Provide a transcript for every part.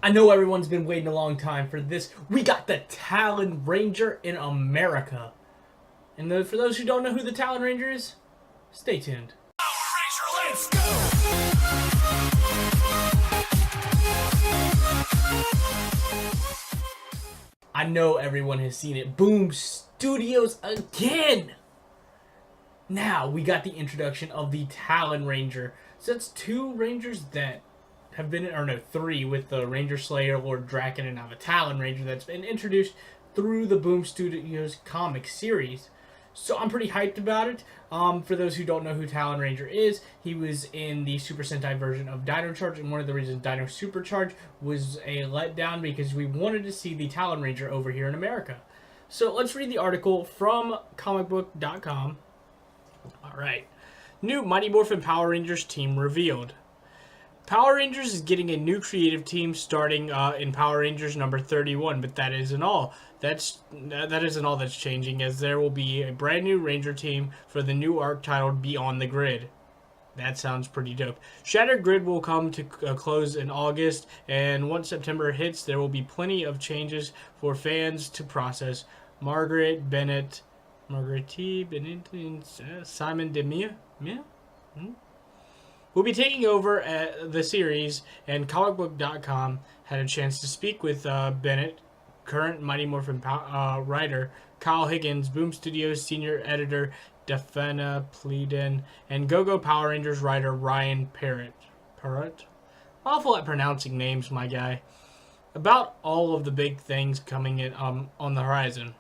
I know everyone's been waiting a long time for this. We got the Talon Ranger in America. And for those who don't know who the Talon Ranger is, stay tuned. Ranger, let's go! I know everyone has seen it. Boom Studios again! Now we got the introduction of the Talon Ranger. So that's two Rangers that have been, or no, three, with the Ranger Slayer, Lord Draken, and now the Talon Ranger that's been introduced through the Boom Studios comic series. So I'm pretty hyped about it. For those who don't know who Talon Ranger is, he was in the Super Sentai version of Dino Charge, and one of the reasons Dino Supercharge was a letdown because we wanted to see the Talon Ranger over here in America. So let's read the article from comicbook.com. Alright. New Mighty Morphin Power Rangers team revealed. Power Rangers is getting a new creative team starting in Power Rangers number 31, but that isn't all. That isn't all that's changing, as there will be a brand new Ranger team for the new arc titled Beyond the Grid. That sounds pretty dope. Shattered Grid will come to a close in August, and once September hits, there will be plenty of changes for fans to process. Margaret T. Bennett, and Simon Demille will be taking over the series, and comicbook.com had a chance to speak with Bennett, current Mighty Morphin writer Kyle Higgins, Boom Studios senior editor Daphna Pleeden, and Go-Go Power Rangers writer Ryan Parrott. Awful at pronouncing names, my guy. About all of the big things coming in on the horizon.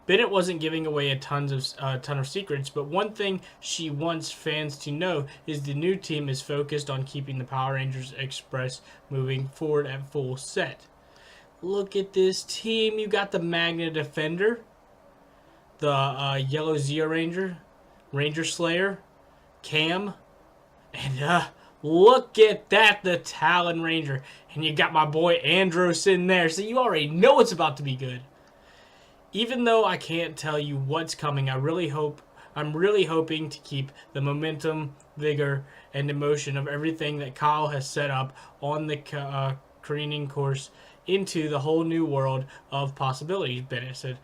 Bennett wasn't giving away a ton of secrets, but one thing she wants fans to know is the new team is focused on keeping the Power Rangers Express moving forward at full set. Look at this team. You got the Magna Defender, the Yellow Zeo Ranger, Ranger Slayer, Cam, and look at that, the Talon Ranger. And you got my boy Andros in there, so you already know it's about to be good. Even though I can't tell you what's coming, I'm really hoping to keep the momentum, vigor, and emotion of everything that Kyle has set up on the careening course into the whole new world of possibilities, Bennett said.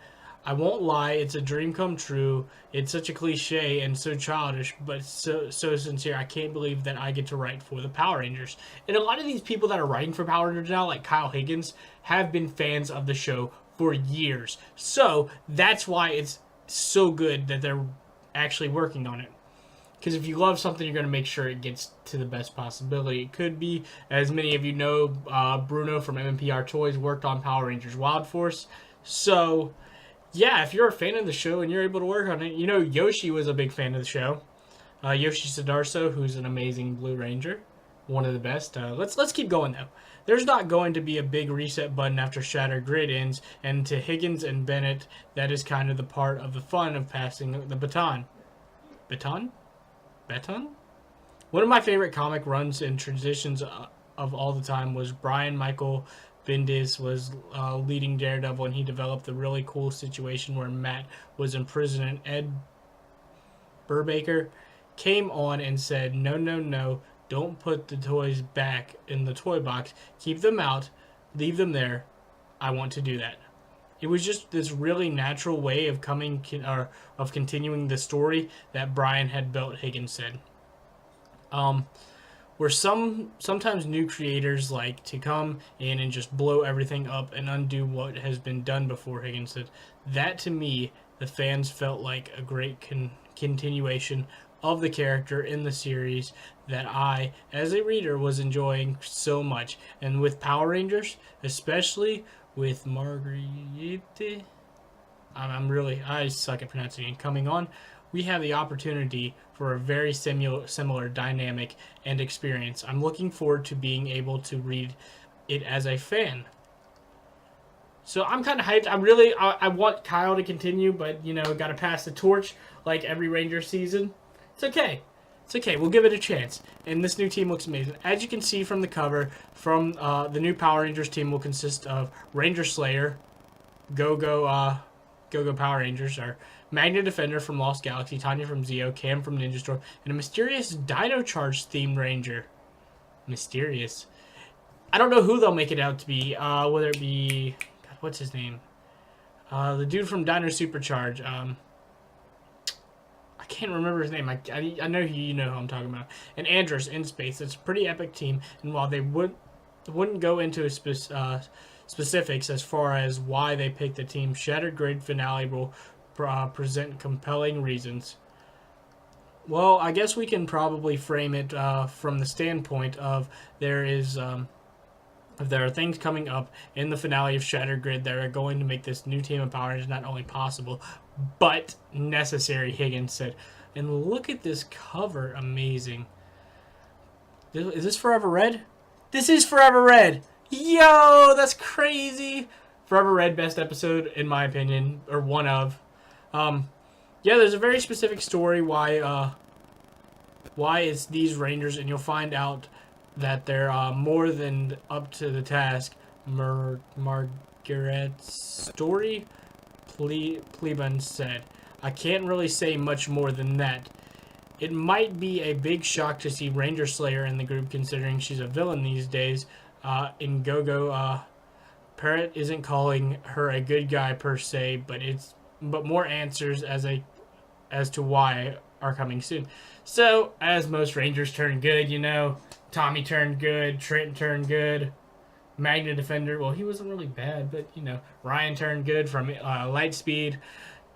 I won't lie, it's a dream come true. It's such a cliche and so childish, but so sincere. I can't believe that I get to write for the Power Rangers. And a lot of these people that are writing for Power Rangers now, like Kyle Higgins, have been fans of the show for years. So that's why it's so good that they're actually working on it. Because if you love something, you're going to make sure it gets to the best possibility it could be. As many of you know, Bruno from MMPR Toys worked on Power Rangers Wild Force. So, yeah, if you're a fan of the show and you're able to work on it, you know Yoshi was a big fan of the show. Yoshi Sudarso, who's an amazing Blue Ranger. One of the best. Let's keep going, though. There's not going to be a big reset button after Shattered Grid ends, and to Higgins and Bennett, that is kind of the part of the fun of passing the baton. Baton? One of my favorite comic runs and transitions of all the time was Brian Michael Bendis was leading Daredevil, and he developed the really cool situation where Matt was in prison, and Ed Brubaker came on and said, no, don't put the toys back in the toy box. Keep them out. Leave them there. I want to do that. It was just this really natural way of continuing the story that Brian had built, Higgins said. Where sometimes new creators like to come in and just blow everything up and undo what has been done before, Higgins said. That, to me, the fans felt like a great continuation of the character in the series that I, as a reader, was enjoying so much. And with Power Rangers, especially with Marguerite, I suck at pronouncing it, coming on, we have the opportunity for a very similar dynamic and experience. I'm looking forward to being able to read it as a fan. So I'm kind of hyped. I want Kyle to continue, but, you know, got to pass the torch like every Ranger season. It's okay. It's okay. We'll give it a chance. And this new team looks amazing. As you can see from the cover, from the new Power Rangers team will consist of Ranger Slayer, Go-Go Power Rangers, or Magna Defender from Lost Galaxy, Tanya from Zeo, Cam from Ninja Storm, and a mysterious Dino Charge themed Ranger. Mysterious. I don't know who they'll make it out to be. Whether it be, God, what's his name? The dude from Dino Supercharge. I can't remember his name. I know you know who I'm talking about. And Andros in space. It's a pretty epic team. And while they wouldn't go into specifics as far as why they picked the team, Shattered Grid finale will present compelling reasons. Well, I guess we can probably frame it from the standpoint of there are things coming up in the finale of Shattered Grid that are going to make this new team of Power Rangers not only possible, but necessary, Higgins said. And look at this cover. Amazing. Is this Forever Red? This is Forever Red! Yo, that's crazy! Forever Red, best episode, in my opinion, or one of. Yeah, there's a very specific story why it's these Rangers, and you'll find out that they're more than up to the task. Margaret's story, Pleben said. I can't really say much more than that. It might be a big shock to see Ranger Slayer in the group, considering she's a villain these days. In Go-Go, Parrot isn't calling her a good guy per se, but more answers as to why are coming soon. So, as most Rangers turn good, Tommy turned good, Trent turned good, Magna Defender, well, he wasn't really bad, but, Ryan turned good from Lightspeed.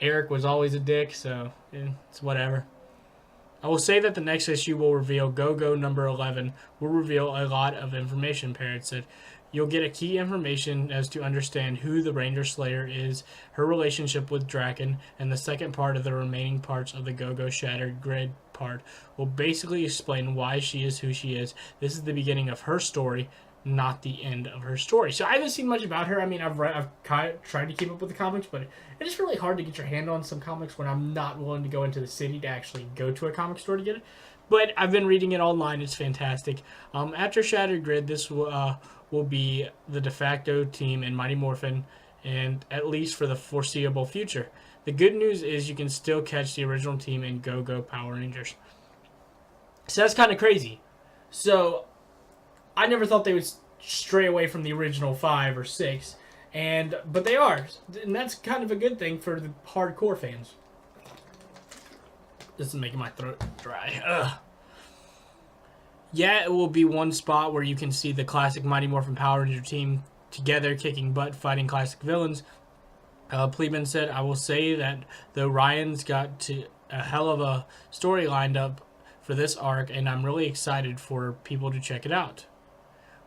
Eric was always a dick, so it's whatever. I will say that the next issue will reveal Go-Go number 11 will reveal a lot of information, Parrot said. You'll get a key information as to understand who the Ranger Slayer is, her relationship with Draken, and the second part of the remaining parts of the Go-Go Shattered Grid part will basically explain why she is who she is. This is the beginning of her story, not the end of her story. So I haven't seen much about her. I mean, I've tried to keep up with the comics, but it is really hard to get your hand on some comics when I'm not willing to go into the city to actually go to a comic store to get it. But I've been reading it online. It's fantastic. After Shattered Grid, this will be the de facto team in Mighty Morphin, and at least for the foreseeable future. The good news is you can still catch the original team in Go-Go Power Rangers. So that's kind of crazy. So I never thought they would stray away from the original 5 or 6, but they are, and that's kind of a good thing for the hardcore fans. This is making my throat dry. Ugh. Yeah, it will be one spot where you can see the classic Mighty Morphin Power Ranger team together, kicking butt, fighting classic villains. Pleben said, I will say that though Ryan's got a hell of a story lined up for this arc, and I'm really excited for people to check it out.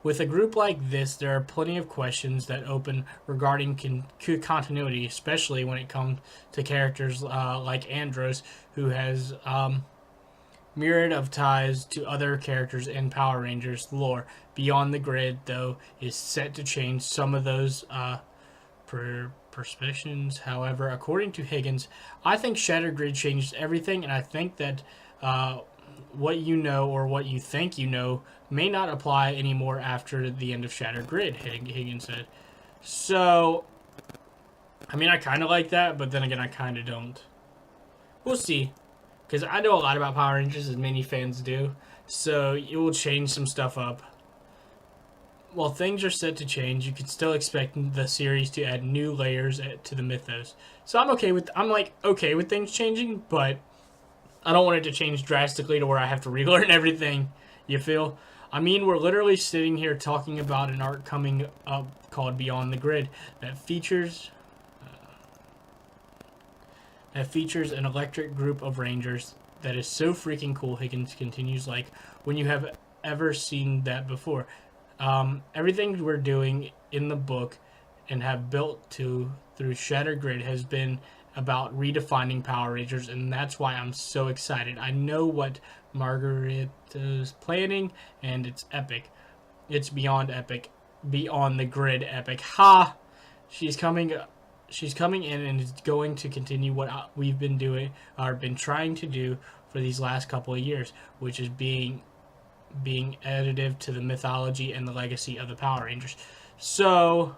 With a group like this, there are plenty of questions that open regarding continuity, especially when it comes to characters like Andros, who has myriad of ties to other characters in Power Rangers lore. Beyond the Grid, though, is set to change some of those perceptions. However, according to Higgins, I think Shattered Grid changed everything, and I think that what you know or what you think you know may not apply anymore after the end of Shattered Grid, Higgins said. So, I mean, I kind of like that, but then again, I kind of don't. We'll see. Because I know a lot about Power Rangers, as many fans do. So, it will change some stuff up. While things are set to change, you can still expect the series to add new layers to the mythos. So, I'm okay with things changing, but I don't want it to change drastically to where I have to relearn everything. You feel? I mean, we're literally sitting here talking about an arc coming up called Beyond the Grid that features an electric group of Rangers that is so freaking cool. Higgins continues, like, when you have ever seen that before. Everything we're doing in the book and have built through Shattered Grid has been about redefining Power Rangers, and that's why I'm so excited. I know what Margaret is planning, and it's epic. It's beyond epic. Beyond the Grid epic. Ha! She's coming in and is going to continue what we've been doing, or been trying to do for these last couple of years, which is being additive to the mythology and the legacy of the Power Rangers. So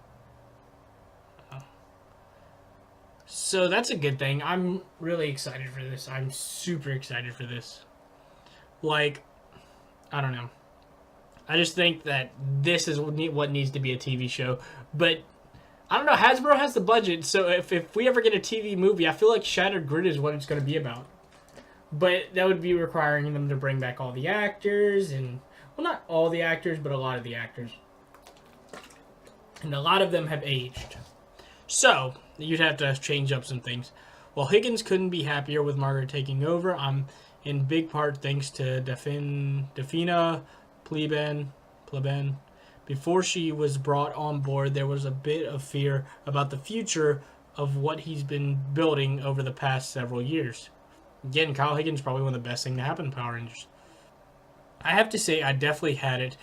that's a good thing. I'm really excited for this. I'm super excited for this. Like, I don't know. I just think that this is what needs to be a TV show. But I don't know. Hasbro has the budget, so if we ever get a TV movie, I feel like Shattered Grid is what it's going to be about. But that would be requiring them to bring back all the actors, and well, not all the actors, but a lot of the actors, and a lot of them have aged. So you'd have to change up some things. Well, Higgins couldn't be happier with Margaret taking over. I'm in big part thanks to Defina Pleben. Before she was brought on board, there was a bit of fear about the future of what he's been building over the past several years. Again, Kyle Higgins is probably one of the best things to happen to Power Rangers. I have to say, I definitely had it.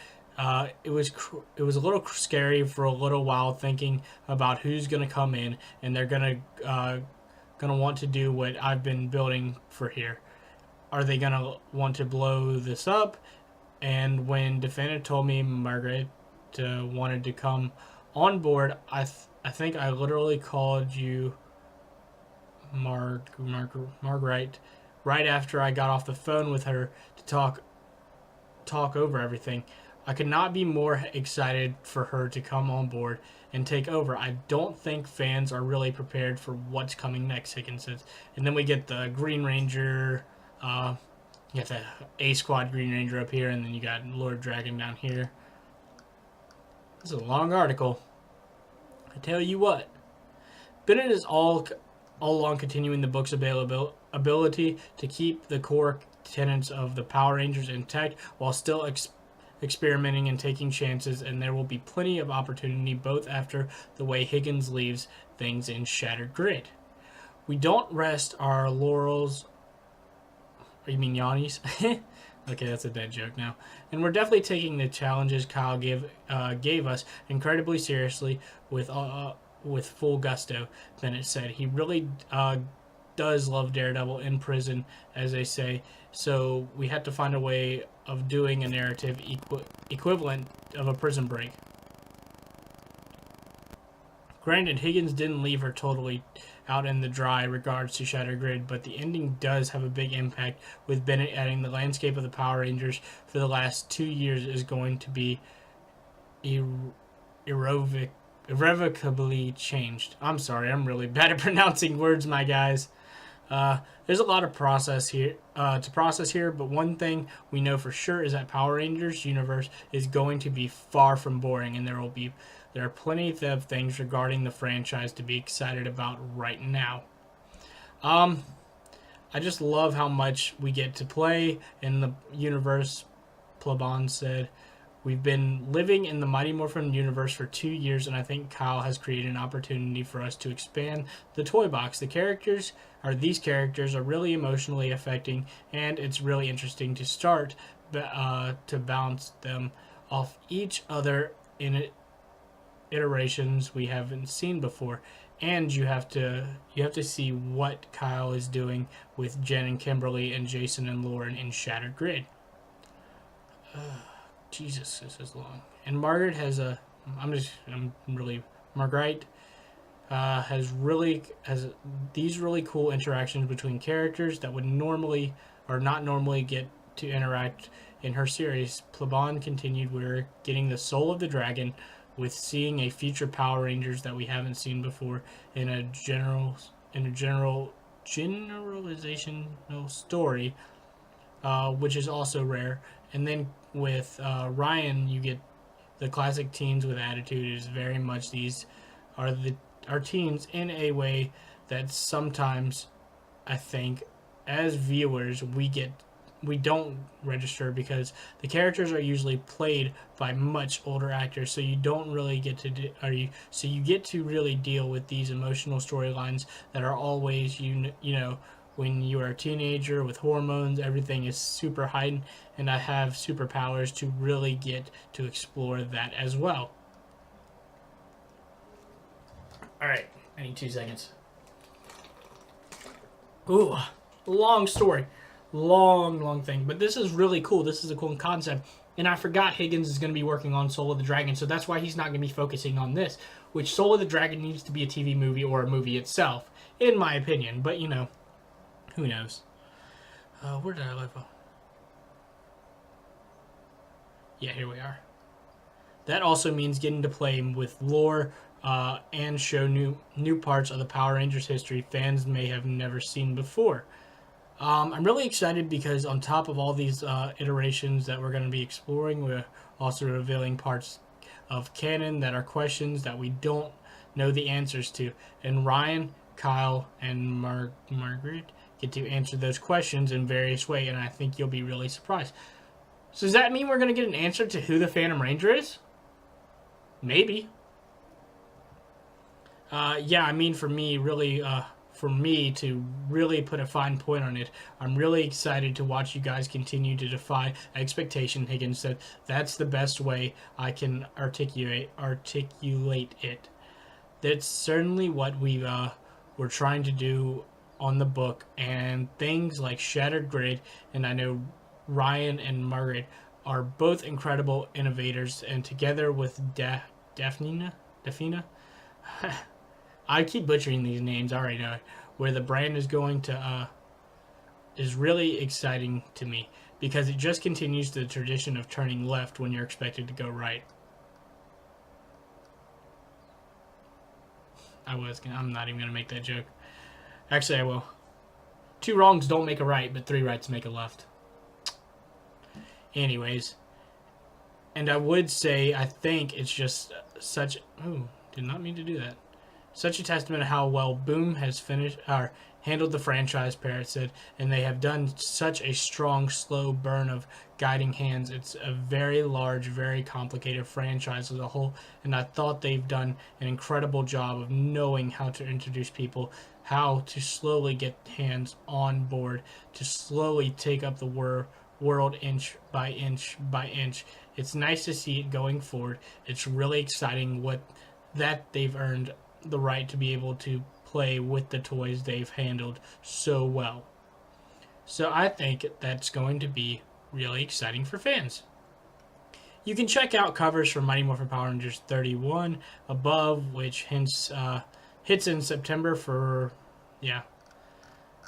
It was a little scary for a little while, thinking about who's going to come in, and they're gonna want to do what I've been building for here. Are they gonna want to blow this up? And when Defendant told me Margaret wanted to come on board, I think I literally called you Margaret right after I got off the phone with her to talk over everything. I could not be more excited for her to come on board and take over. I don't think fans are really prepared for what's coming next, Higgins says. And then we get the Green Ranger, you got the A Squad Green Ranger up here, and then you got Lord Dragon down here. This is a long article. I tell you what, Bennett is all along continuing the book's ability to keep the core tenets of the Power Rangers intact while still experimenting and taking chances, and there will be plenty of opportunity both after the way Higgins leaves things in Shattered Grid. We don't rest our laurels. You mean Yanni's? Okay, that's a dead joke now. And we're definitely taking the challenges Kyle gave us incredibly seriously with full gusto, Bennett said. He really does love Daredevil in prison, as they say, so we had to find a way of doing a narrative equivalent of a prison break. Granted, Higgins didn't leave her totally out in the dry regards to Shattered Grid, but the ending does have a big impact, with Bennett adding the landscape of the Power Rangers for the last 2 years is going to be irrevocably changed. I'm sorry, I'm really bad at pronouncing words, my guys. There's a lot of process here to process here, but one thing we know for sure is that Power Rangers universe is going to be far from boring, and there are plenty of things regarding the franchise to be excited about right now. I just love how much we get to play in the universe, Plabon said. We've been living in the Mighty Morphin universe for 2 years, and I think Kyle has created an opportunity for us to expand the toy box. These characters are really emotionally affecting, and it's really interesting to start to bounce them off each other in iterations we haven't seen before. And you have to see what Kyle is doing with Jen and Kimberly and Jason and Lauren in Shattered Grid. Jesus, this is long. And Margaret has these really cool interactions between characters that would normally or not normally get to interact in her series. Plabon continued, we're getting the soul of the dragon with seeing a future Power Rangers that we haven't seen before in a generalizational story, which is also rare. And then with Ryan, you get the classic teens with attitude. Is very much these are teens in a way that sometimes I think as viewers we don't register, because the characters are usually played by much older actors, so you don't really get to you get to really deal with these emotional storylines that are always you know when you are a teenager with hormones, everything is super heightened, and I have superpowers to really get to explore that as well. Alright, I need 2 seconds. Ooh, long story. Long thing. But this is really cool. This is a cool concept. And I forgot Higgins is going to be working on Soul of the Dragon, so that's why he's not going to be focusing on this. Which Soul of the Dragon needs to be a TV movie or a movie itself, in my opinion. But, you know, who knows? Where did I live? Yeah, here we are. That also means getting to play with lore and show new parts of the Power Rangers history fans may have never seen before. I'm really excited because on top of all these iterations that we're going to be exploring, we're also revealing parts of canon that are questions that we don't know the answers to. And Ryan, Kyle, and Margaret get to answer those questions in various ways, and I think you'll be really surprised. So does that mean we're going to get an answer to who the Phantom Ranger is? Maybe. Yeah, I mean, for me to really put a fine point on it, I'm really excited to watch you guys continue to defy expectation. Higgins said that's the best way I can articulate it. That's certainly what we're trying to do on the book, and things like Shattered Grid, and I know Ryan and Margaret are both incredible innovators, and together with Daphne, I keep butchering these names. I already know it. Where the brand is going to is really exciting to me because it just continues the tradition of turning left when you're expected to go right. I'm not even gonna make that joke. Actually, I will. 2 wrongs don't make a right, but 3 rights make a left. Anyways, and I would say I think it's just such. Oh, did not mean to do that. Such a testament to how well Boom has handled the franchise, Parrot said, and they have done such a strong, slow burn of guiding hands. It's a very large, very complicated franchise as a whole, and I thought they've done an incredible job of knowing how to introduce people, how to slowly get hands on board, to slowly take up the world inch by inch by inch. It's nice to see it going forward. It's really exciting that they've earned the right to be able to play with the toys they've handled so well. So I think that's going to be really exciting for fans. You can check out covers for Mighty Morphin Power Rangers 31 above, which hits in September for, yeah.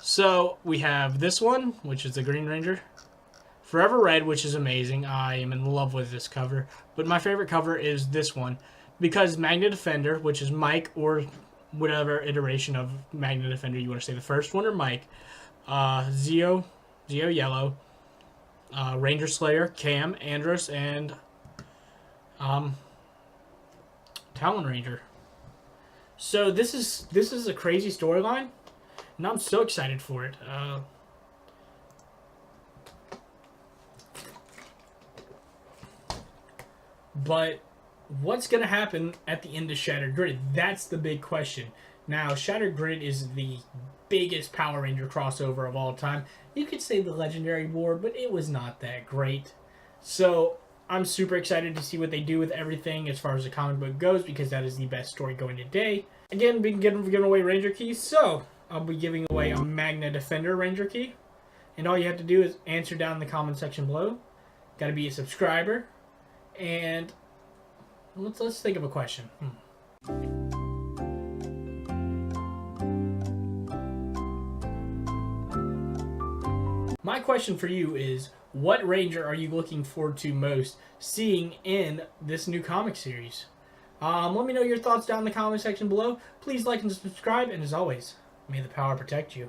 So we have this one, which is the Green Ranger. Forever Red, which is amazing. I am in love with this cover. But my favorite cover is this one, because Magna Defender, which is Mike or whatever iteration of Magna Defender you want to say, the first one or Mike, Zeo Yellow, Ranger Slayer, Cam, Andros, and Talon Ranger. So this is a crazy storyline, and I'm so excited for it. But what's going to happen at the end of Shattered Grid? That's the big question. Now, Shattered Grid is the biggest Power Ranger crossover of all time. You could say the Legendary War, but it was not that great. So, I'm super excited to see what they do with everything as far as the comic book goes, because that is the best story going today. Again, we've been giving away Ranger keys, so I'll be giving away a Magna Defender Ranger key. And all you have to do is answer down in the comment section below. Got to be a subscriber. And let's think of a question. My question for you is, what Ranger are you looking forward to most seeing in this new comic series? Let me know your thoughts down in the comment section below. Please like and subscribe, and as always, may the power protect you.